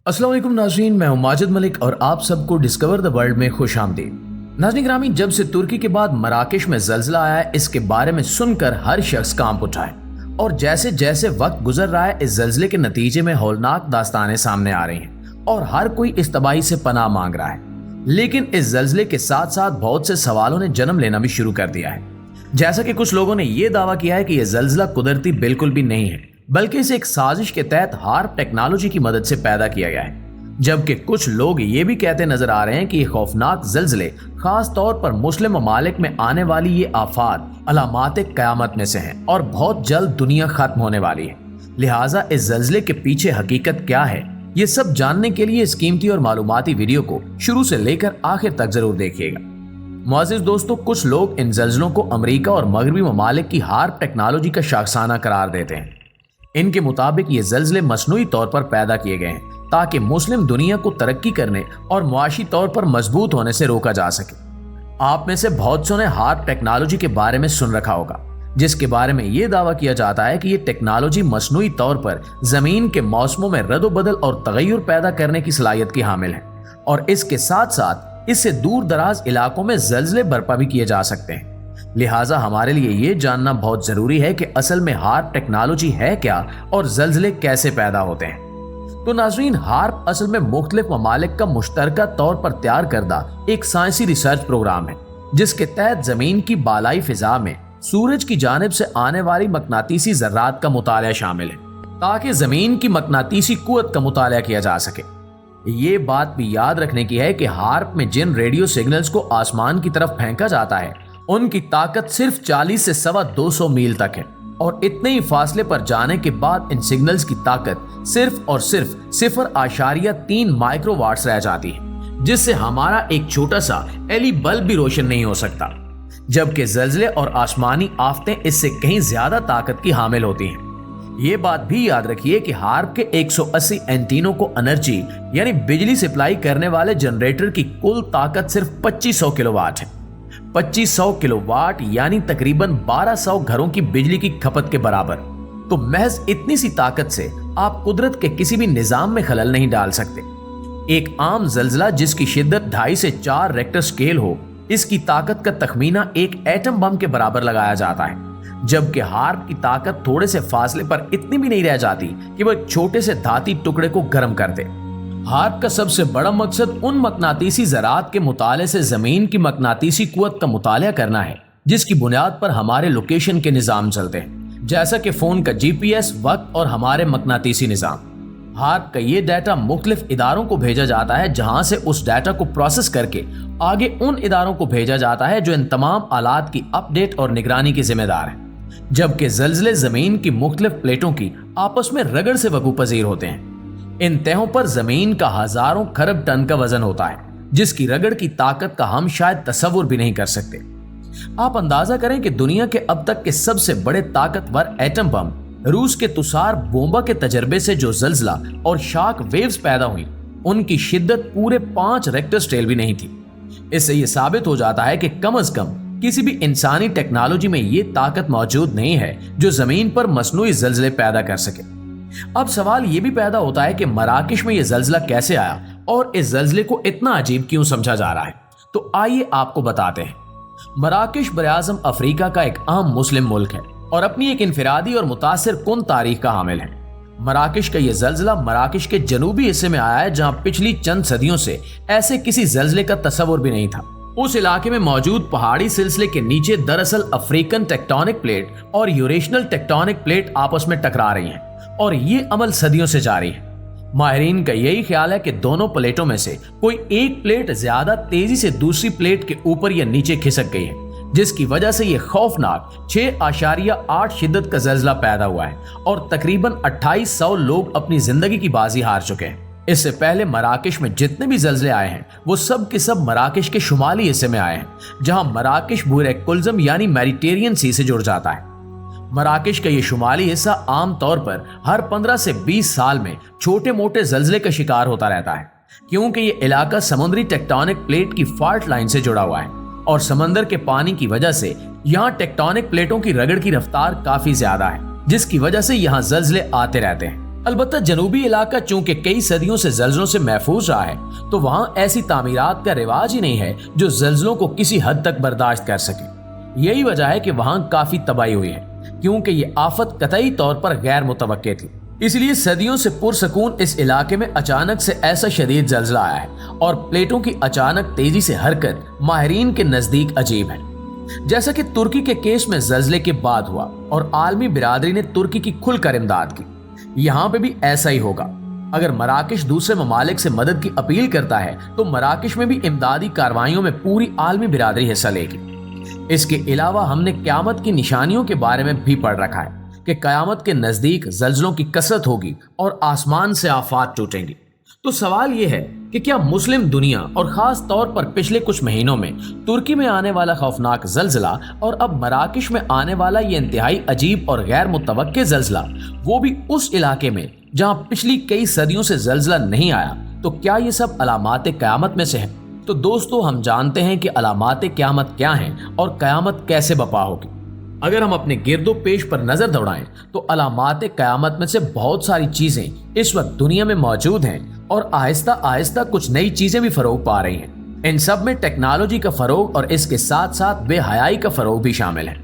अस्सलाम वालेकुम नाज़रीन, मैं हूं माजिद मलिक और आप सबको डिस्कवर द वर्ल्ड में खुश आमदीद। नाज़रीन ग्रामी, जब से तुर्की के बाद मराकेश में ज़ल्ज़ला आया है, इसके बारे में सुनकर हर शख्स कांप उठा है और जैसे जैसे वक्त गुजर रहा है, इस ज़ल्ज़ले के नतीजे में हौलनाक दास्तानें सामने आ रही हैं और हर कोई इस तबाही से पनाह मांग रहा है। लेकिन इस ज़ल्ज़ले के साथ साथ बहुत से सवालों ने जन्म लेना भी शुरू कर दिया है। जैसा कि कुछ लोगों ने यह दावा किया है कि यह ज़ल्ज़ला कुदरती बिल्कुल भी नहीं है, बल्कि इसे एक साजिश के तहत हार्प टेक्नोलॉजी की मदद से पैदा किया गया है। जबकि कुछ लोग ये भी कहते नजर आ रहे हैं कि ये खौफनाक ज़ल्ज़ले खास तौर पर मुस्लिम ममालिक में आने वाली ये आफात अलामात क़यामत में से हैं और बहुत जल्द दुनिया खत्म होने वाली है। लिहाजा इस ज़ल्ज़ले के पीछे हकीकत क्या है, ये सब जानने के लिए इस कीमती और मालूमाती वीडियो को शुरू से लेकर आखिर तक जरूर देखिएगा। मुअज़्ज़िज़ दोस्तों, कुछ लोग इन ज़ल्ज़लों को अमेरिका और मगरबी ममालिक की हार्प टेक्नोलॉजी का शाखसाना करार देते हैं। इनके मुताबिक ये ज़ल्ज़ले मसनूई तौर पर पैदा किए गए हैं ताकि मुस्लिम दुनिया को तरक्की करने और मुआशी तौर पर मजबूत होने से रोका जा सके। आप में से बहुत सौ ने हार्प टेक्नोलॉजी के बारे में सुन रखा होगा, जिसके बारे में ये दावा किया जाता है कि ये टेक्नोलॉजी मसनूई तौर पर जमीन के मौसमों में रद्द-ओ-बदल और तगय्युर पैदा करने की सलाहियत की हामिल है और इसके साथ साथ इससे दूर दराज इलाकों में ज़ल्ज़ले बर्पा भी किए जा सकते हैं। लिहाजा हमारे लिए ये जानना बहुत जरूरी है कि असल में हार्प टेक्नोलॉजी है क्या और ज़ल्ज़ले कैसे पैदा होते हैं। तो नाज़रीन, हार्प असल में मुख्तलिफ ममालिक का मुश्तरका तौर पर तैयार करदा एक साइंसी रिसर्च प्रोग्राम है, जिसके तहत जमीन की बालाई फिजा में सूरज की जानिब से आने वाली मकनातीसी ज़र्रात का मुताला शामिल है ताकि जमीन की मकनातीसी कुव्वत का मुताला किया जा सके। ये बात भी याद रखने की है कि हार्प में जिन रेडियो सिग्नल्स को आसमान की तरफ फेंका जाता है, उनकी ताकत सिर्फ 40 से 250 मील तक है और इतने ही फासले पर जाने के बाद इन सिग्नल्स की ताकत सिर्फ और सिर्फ 0.3 माइक्रोवाट्स रह जाती है, जिससे हमारा एक छोटा सा एलई बल्ब भी रोशन नहीं हो सकता। जबकि ज़ल्ज़ले और आसमानी आफतें इससे कहीं ज्यादा ताकत की हामिल होती हैं। ये बात भी याद रखिए कि हार्प के 180 एंटीनों को एनर्जी यानी बिजली सप्लाई करने वाले जनरेटर की कुल ताकत सिर्फ 2500 किलोवाट है। 2500 किलोवाट यानी तकरीबन 1200 घरों की बिजली की खपत के बराबर। तो महज इतनी सी ताकत से आप कुदरत के किसी भी निजाम में खलल नहीं डाल सकते। एक आम ज़ल्ज़ला जिसकी शिद्दत 2.5 से 4 रेक्टर स्केल हो, इसकी ताकत का तखमीना एक एटम बम के बराबर लगाया जाता है। जबकि हार्प की ताकत थोड़े से फासले पर इतनी भी नहीं रह जाती कि वह छोटे से धाती टुकड़े को गर्म कर दे। हार्प का सबसे बड़ा मकसद उन मकनातीसी ज़रात के मुताले से जमीन की मकनातीसी कुव्वत का मुताला करना है, जिसकी बुनियाद पर हमारे लोकेशन के निज़ाम चलते हैं, जैसा कि फोन का जीपीएस, वक्त और हमारे मकनातीसी निज़ाम। हार्प का ये डाटा मुख्तलिफ इदारों को भेजा जाता है, जहां से उस डाटा को प्रोसेस करके आगे उन इदारों को भेजा जाता है जो इन तमाम आलात की अपडेट और निगरानी की जिम्मेदार है। जबकि ज़ल्ज़ले जमीन की मुख्तलिफ प्लेटों की आपस में रगड़ से वकूअ पज़ीर होते हैं। इन तहों पर जमीन का हजारों खरब टन का वजन होता है, जिसकी रगड़ की ताकत का हम शायद तसव्वुर भी नहीं कर सकते। आप अंदाजा करें कि दुनिया के अब तक के सबसे बड़े ताकतवर एटम बम रूस के तुषार बोम्बा के तजर्बे से जो ज़ल्ज़ला और शॉक वेव्स पैदा हुई, उनकी शिद्दत पूरे 5 रेक्टर स्केल भी नहीं थी। इससे यह साबित हो जाता है कि कम अज कम किसी भी इंसानी टेक्नोलॉजी में ये ताकत मौजूद नहीं है जो जमीन पर मसनूई ज़ल्ज़ले पैदा कर सके। अब सवाल ये भी पैदा होता है कि मराकेश में ये ज़ल्ज़ला कैसे आया और इस ज़ल्ज़ले को इतना अजीब क्यों समझा जा रहा है। तो आइए आपको बताते हैं। मराकेश बरआज़म अफ्रीका का एक अहम मुस्लिम मुल्क है और अपनी एक इनफिरादी और मुतासिर कुन तारीख का हामिल है। मराकेश का यह ज़ल्ज़ला मराकेश के जनूबी हिस्से में आया है, जहां पिछली चंद सदियों से ऐसे किसी ज़ल्ज़ले का तसव्वुर भी नहीं था। उस इलाके में मौजूद पहाड़ी सिलसिले के नीचे दरअसल अफ्रीकन टेक्टोनिक प्लेट और यूरेशनल टेक्टोनिक प्लेट आपस में टकरा रही हैं और ये अमल सदियों से जारी है। माहिरीन का यही ख्याल है कि दोनों प्लेटों में से कोई एक प्लेट ज्यादा तेजी से दूसरी प्लेट के ऊपर या नीचे खिसक गई है, जिसकी वजह से यह खौफनाक 6.8 शिद्दत का ज़ल्ज़ला पैदा हुआ है और तकरीबन 2800 लोग अपनी जिंदगी की बाजी हार चुके हैं। इससे पहले मराकेश में जितने भी ज़ल्ज़ले आए हैं, वो सब के सब मराकेश के शुमाली हिस्से में आए हैं, जहां मराकेश बूरे कुल्ज़म यानी मेडिटेरियन सी से जुड़ जाता है। मराकेश का ये शुमाली हिस्सा आम तौर पर हर 15 से 20 साल में छोटे मोटे ज़ल्ज़ले का शिकार होता रहता है, क्योंकि ये इलाका समुद्री टेक्टोनिक प्लेट की फॉल्ट लाइन से जुड़ा हुआ है और समंदर के पानी की वजह से यहाँ टेक्टोनिक प्लेटों की रगड़ की रफ्तार काफी ज्यादा है, जिसकी वजह से यहाँ ज़ल्ज़ले आते रहते हैं। अलबत्ता जनूबी इलाका चूंकि कई सदियों से जल्जलों से महफूज रहा है, तो वहां ऐसी तामीरात का रिवाज ही नहीं है जो जल्जलों को किसी हद तक बर्दाश्त कर सके। यही वजह है कि वहां काफी तबाही हुई है, क्योंकि ये आफत कतई तौर पर गैर मुतवक्के थी। इसलिए सदियों से पुरसकून इस इलाके में अचानक से ऐसा शदीद जल्जला आया है और प्लेटों की अचानक तेजी से हरकत माहिरीन के नजदीक अजीब है। जैसा कि तुर्की के केस में जल्जले के बाद हुआ और आलमी बिरादरी ने तुर्की की खुलकर इमदाद की, यहाँ पे भी ऐसा ही होगा। अगर मराकश दूसरे ममालिक से मदद की अपील करता है तो मराकश में भी इमदादी कार्रवाइयों में पूरी आलमी बिरादरी हिस्सा लेगी। इसके अलावा हमने क़यामत की निशानियों के बारे में भी पढ़ रखा है कि क़यामत के नजदीक जल्जलों की कसरत होगी और आसमान से आफात टूटेंगी। तो सवाल यह है कि क्या मुस्लिम दुनिया और खास तौर पर पिछले कुछ महीनों में तुर्की में आने वाला खौफनाक जल्जला और अब मराकश में आने वाला ये इंतहाई अजीब और गैर मुतवक्के जल्जला, वो भी उस इलाके में जहां पिछली कई सदियों से जल्जला नहीं आया, तो क्या ये सब अलामात क़यामत में से है? तो दोस्तों, हम जानते हैं कि अलामात क़यामत क्या हैं और क़यामत कैसे बपा होगी। अगर हम अपने गिरदो पेश पर नजर दौड़ाएं तो अलामात क़यामत में से बहुत सारी चीजें इस वक्त दुनिया में मौजूद हैं और आहिस्ता आहिस्ता कुछ नई चीजें भी फरोग पा रही हैं। इन सब में टेक्नोलॉजी का फरोग और इसके साथ साथ बेहयाई का फरोग भी शामिल है।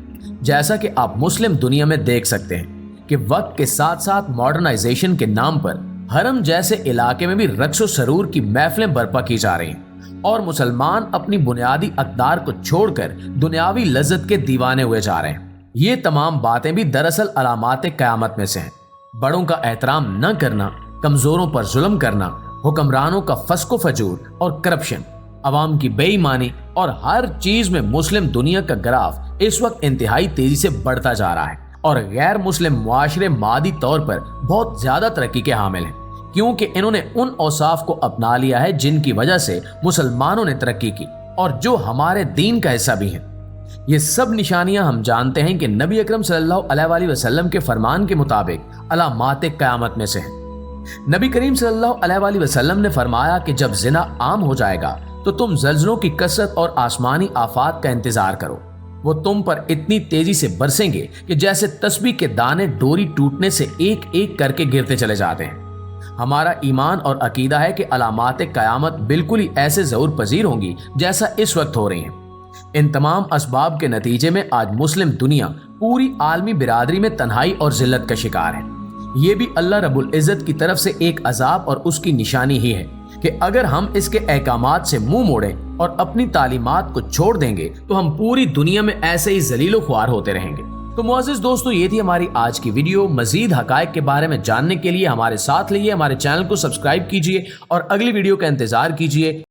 जैसा कि आप मुस्लिम दुनिया में देख सकते हैं कि वक्त के साथ साथ मॉडर्नाइजेशन के नाम पर हरम जैसे इलाके में भी रक्सो सरूर की महफिलें बर्पा की जा रही हैं और मुसलमान अपनी बुनियादी अक़दार को छोड़कर दुनियावी लज्जत के दीवाने हुए जा रहे हैं। ये तमाम बातें भी दरअसल अलामात क़यामत में से हैं। बड़ों का एहतराम न करना, कमजोरों पर जुल्म करना, हुक्मरानों का फस्को फजूर और करप्शन, अवाम की बेईमानी और हर चीज में मुस्लिम दुनिया का ग्राफ इस वक्त इंतहाई तेजी से बढ़ता जा रहा है और गैर मुस्लिम मुआशरे मादी तौर पर बहुत ज्यादा तरक्की के हामिल हैं, क्योंकि इन्होंने उन औसाफ को अपना लिया है जिनकी वजह से मुसलमानों ने तरक्की की और जो हमारे दीन का हिस्सा भी हैं। ये सब निशानियां हम जानते हैं कि नबी अकरम सल्लल्लाहु अलैहि वसल्लम के फरमान के मुताबिक अलामात क़यामत में से हैं। नबी करीम सल्लल्लाहु अलैहि वसल्लम ने फरमाया कि जब जिना आम हो जाएगा तो तुम जल्जलों की कसरत और आसमानी आफात का इंतजार करो। वो तुम पर इतनी तेजी से बरसेंगे कि जैसे तस्बीह के दाने डोरी टूटने से एक एक करके गिरते चले जाते हैं। हमारा ईमान और अकीदा है कि अलामात क़यामत बिल्कुल ही ऐसे ज़रूर पजीर होंगी जैसा इस वक्त हो रही हैं। इन तमाम असबाब के नतीजे में आज मुस्लिम दुनिया पूरी आलमी बिरादरी में तन्हाई और जिल्लत का शिकार है। ये भी अल्लाह रब्बुल इज़्ज़त की तरफ से एक अजाब और उसकी निशानी ही है कि अगर हम इसके अहकामात से मुंह मोड़ें और अपनी तालीमात को छोड़ देंगे तो हम पूरी दुनिया में ऐसे ही जलीलो ख्वार होते रहेंगे। तो मुअज़्ज़िज़ दोस्तों, ये थी हमारी आज की वीडियो। मजीद हकायक के बारे में जानने के लिए हमारे साथ रहिए, हमारे चैनल को सब्सक्राइब कीजिए और अगली वीडियो का इंतजार कीजिए।